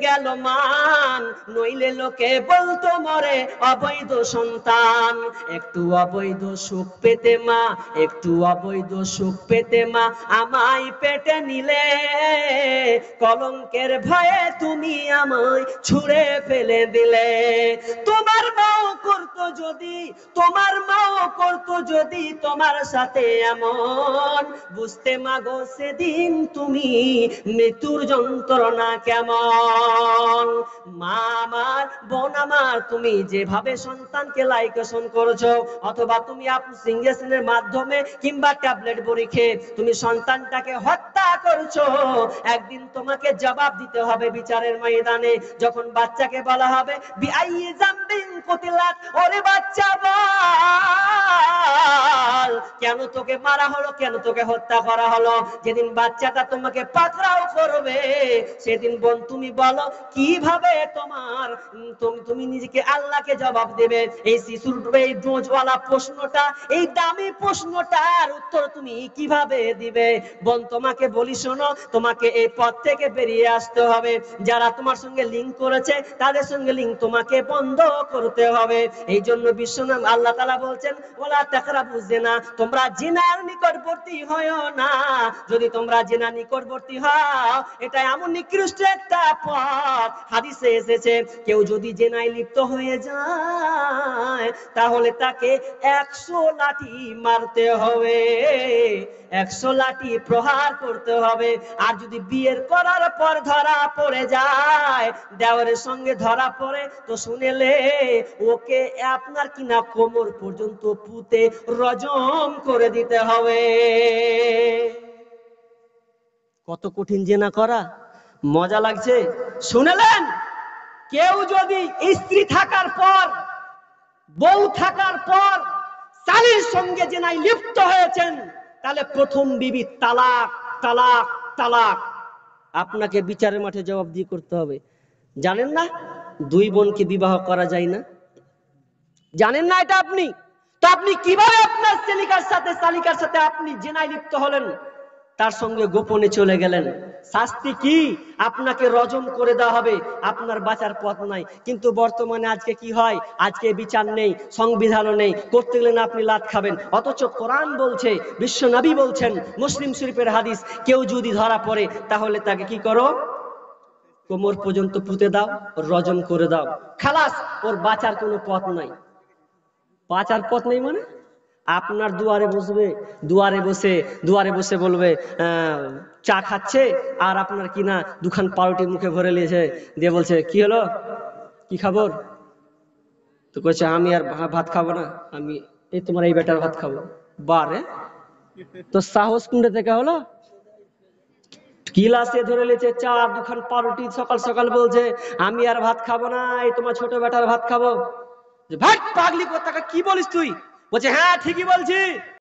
গেল মান, নইলে লোকে বলতো মরে অবৈধ সন্তান। একটু অবৈধ সুখ পেতে মা, একটু অবৈধ সুখ পেতে মা আমায় পেটে নিলে, কলঙ্কের ভয়ে তুমি আমায় ছুঁড়ে ফেলে দিলে। তোমার মাও করতো যদি, তোমার মাও করতো যদি তোমার সাথে এমন, বুঝতে মাগো সেদিন তুমি মৃত্যুর যন্ত্রণা কেমন। মা আমার, বোন আমার, তুমি যেভাবে সন্তানকে লাইকেশন করছো, অথবা তুমি সিঙ্গেশনের মাধ্যমে কিংবা ট্যাবলেট বড়ি খেয়ে তুমি সন্তানটাকে হত্যা করছো, একদিন তোমাকে জবাব দিতে হবে বিচারের ময়দানে। যখন বাচ্চাকে বলা হবে বিআইয়ি যামবিন কুতিলাত, ওরে বাচ্চা বল কেন তোকে মারা হলো, কেন তোকে হত্যা করা হলো। যেদিন বাচ্চাটা তোমাকে পাকড়াও করবে, সেদিন বোন তুমি বলো কিভাবে তোমার তুমি নিজেকে আল্লাহকে জবাব দেবে। এই শিশুর এই ডোজওয়ালা প্রশ্নটা, এই দামি প্রশ্নটার উত্তর তুমি কিভাবে দিবে। বোন তোমাকে বলি শোনো, তোমাকে এই পথ থেকে বেরিয়ে আসতে হবে। যারা তোমার সঙ্গে লিঙ্ক করেছে তাদের সঙ্গে লিঙ্ক তোমাকে বন্ধ করতে হবে। এই জন্য বিশ্বনাম আল্লাহ তাআলা বলছেন ওয়ালা তাকরাবু জিনা, তোমরা জিনার নিকটবর্তী হয়ো না। যদি তোমরা জিনার নিকটবর্তী হও, এটা এমন নিকৃষ্ট একটা পথ, হাদিসে এসেছে কেউ যদি জিনায় লিপ্ত হয়ে যায় তাহলে তাকে 100 লাঠি মারতে হবে, 100 লাঠি প্রহার করতে হবে। আর যদি বিয়ের করার পর ধরা পড়ে যায়, দেওরের সঙ্গে ধরা পড়ে, তো শুনেলে ওকে আপনার কিনা কোমর পর্যন্ত পুঁতে রজম করে দিতে হবে। কত কঠিন জেনা করা, মজা লাগছে শুনেলেন। কেউ যদি স্ত্রী থাকার পর, বউ থাকার পর স্বামীর সঙ্গে জেনায় লিপ্ত হয়েছেন, তাহলে প্রথম বিবি তালাক, তালাক, তালাক। আপনাকে বিচারের মাঠে জবাবদিহি করতে হবে। জানেন না দুই বোনকে বিবাহ করা যায় না? জানেন না এটা আপনি? তো আপনি কিভাবে আপনার শালিকার সাথে আপনি জেনায় লিপ্ত হলেন, তার সঙ্গে গোপনে চলে গেলেন? শাস্তি কি? আপনাকে রজম করে দেওয়া হবে, আপনার বাঁচার পথ নাই। কিন্তু বর্তমানে আজকে কি হয়, আজকে বিচার নেই, সংবিধানও নেই, করতে গেলে না আপনি লাত খাবেন। অথচ কোরআন বলছে, বিশ্ব নবী বলছেন, মুসলিম শরীফের হাদিস, কেউ যদি ধরা পড়ে তাহলে তাকে কি করো, কোমর পর্যন্ত পুঁতে দাও, রজম করে দাও, খালাস, ওর বাঁচার কোনো পথ নাই। বাঁচার পথ নেই মানে আপনার দুয়ারে বসবে, দুয়ারে বসে বলবে চা খাচ্ছে, আর আপনার কিনা দুখান পাউরুটি মুখে ভরে নিয়েছে, দিয়ে বলছে কি হলো, কি খবর? তো কইছে আমি আর ভাত খাবো না, আমি এই তোমার এই বেটার ভাত খাবো। বারে তো সাহস কুন্ডে থেকে হলো? গিলাসে ধরে লেছে চা, দুখান পাউরুটি, সকাল সকাল বলছে আমি আর ভাত খাবো না, এই তোমার ছোট বেটার ভাত খাবো। ভাট পাগলি, কথা কি বলিস তুই? বলছে হ্যাঁ ঠিকই বলছি।